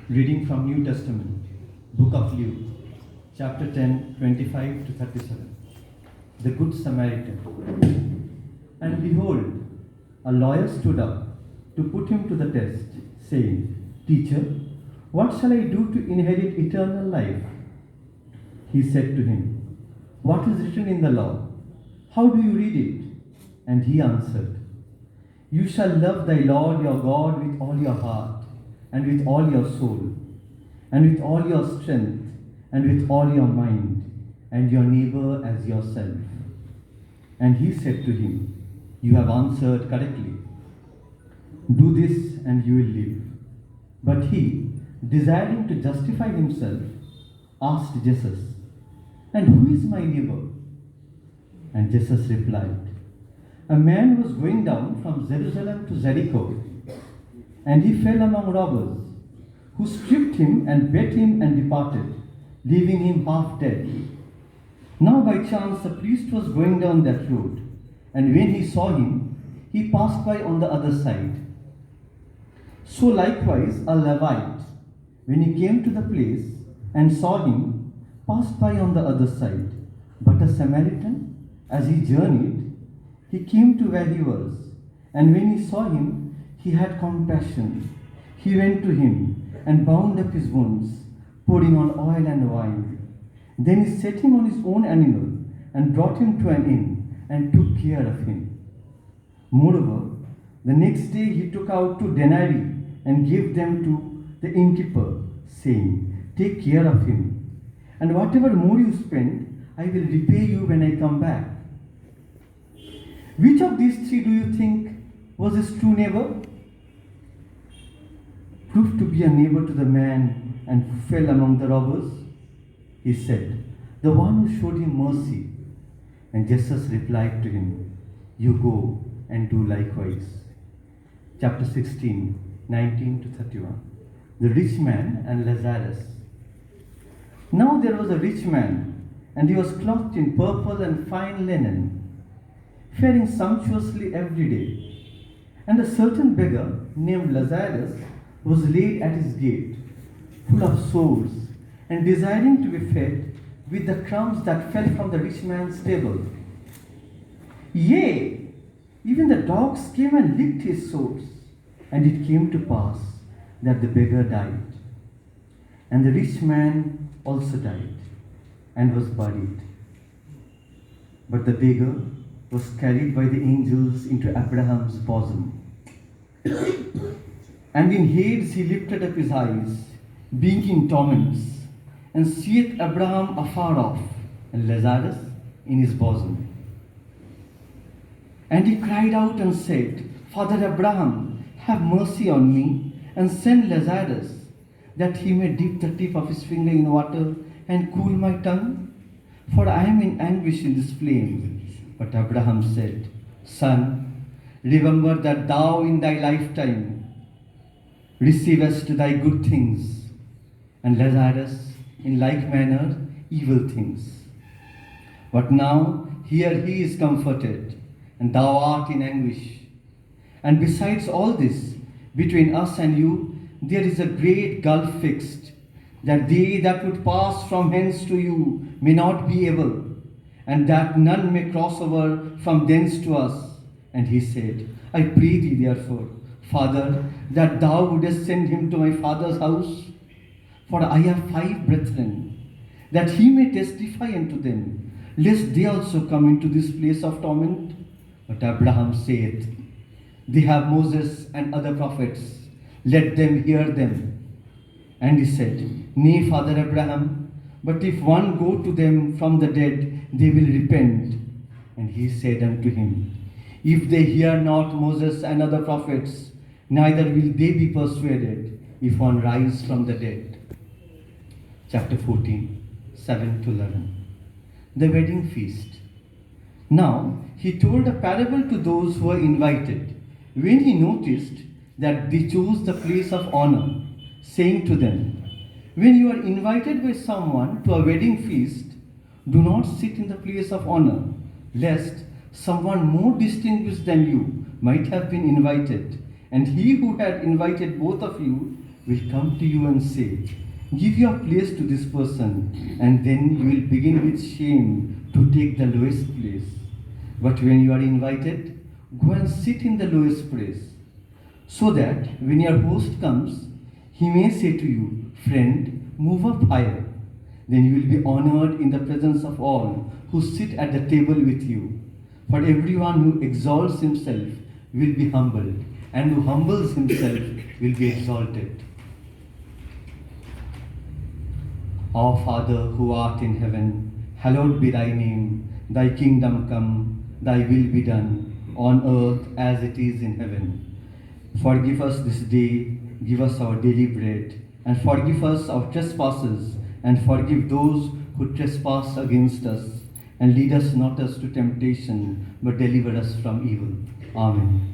Reading from New Testament, Book of Luke, chapter 10, 25 to 37. The Good Samaritan. And behold, a lawyer stood up to put him to the test, saying, Teacher, what shall I do to inherit eternal life? He said to him, What is written in the law? How do you read it? And he answered, You shall love thy Lord your God with all your heart, and with all your soul, and with all your strength, and with all your mind, and your neighbor as yourself. And he said to him, You have answered correctly. Do this, and you will live. But he, desiring to justify himself, asked Jesus, And who is my neighbor? And Jesus replied, A man was going down from Jerusalem to Jericho, and he fell among robbers, who stripped him and beat him and departed, leaving him half dead. Now by chance a priest was going down that road, and when he saw him, he passed by on the other side. So likewise a Levite, when he came to the place and saw him, passed by on the other side. But a Samaritan, as he journeyed, he came to where he was, and when he saw him, he had compassion. He went to him and bound up his wounds, pouring on oil and wine. Then he set him on his own animal and brought him to an inn and took care of him. Moreover, the next day he took out 2 denarii and gave them to the innkeeper, saying, Take care of him, and whatever more you spend, I will repay you when I come back. Which of these 3 do you think was his true neighbor? Proved to be a neighbor to the man and who fell among the robbers? He said, The one who showed him mercy. And Jesus replied to him, You go and do likewise. Chapter 16, 19 to 31. The rich man and Lazarus. Now there was a rich man, and he was clothed in purple and fine linen, faring sumptuously every day. And a certain beggar named Lazarus was laid at his gate, full of sores, and desiring to be fed with the crumbs that fell from the rich man's table. Yea, even the dogs came and licked his sores. And it came to pass that the beggar died. And the rich man also died, and was buried. But the beggar was carried by the angels into Abraham's bosom. And in Hades he lifted up his eyes, being in torments, and seeth Abraham afar off, and Lazarus in his bosom. And he cried out and said, Father Abraham, have mercy on me, and send Lazarus, that he may dip the tip of his finger in water and cool my tongue, for I am in anguish in this flame. But Abraham said, Son, remember that thou in thy lifetime receivest thy good things, and Lazarus in like manner evil things. But now here he is comforted, and thou art in anguish. And besides all this, between us and you, there is a great gulf fixed, that they that would pass from hence to you may not be able, and that none may cross over from thence to us. And he said, I pray thee therefore, Father, that thou wouldest send him to my father's house, for I have 5 brethren, that he may testify unto them, lest they also come into this place of torment. But Abraham saith, They have Moses and other prophets, let them hear them. And he said, Nay, Father Abraham, but if one go to them from the dead, they will repent. And he said unto him, If they hear not Moses and other prophets, neither will they be persuaded, if one rise from the dead. Chapter 14, 7 to 11. The wedding feast. Now he told a parable to those who were invited, when he noticed that they chose the place of honor, saying to them, When you are invited by someone to a wedding feast, do not sit in the place of honor, lest someone more distinguished than you might have been invited, And he who had invited both of you will come to you and say, give your place to this person, and then you will begin with shame to take the lowest place. But when you are invited, go and sit in the lowest place, so that when your host comes, he may say to you, friend, move up higher. Then you will be honored in the presence of all who sit at the table with you. For everyone who exalts himself will be humbled, and who humbles himself will be exalted. Our Father who art in heaven, hallowed be thy name. Thy kingdom come, thy will be done, on earth as it is in heaven. Forgive us this day, give us our daily bread, and forgive us our trespasses, and forgive those who trespass against us. And lead us not us to temptation, but deliver us from evil. Amen.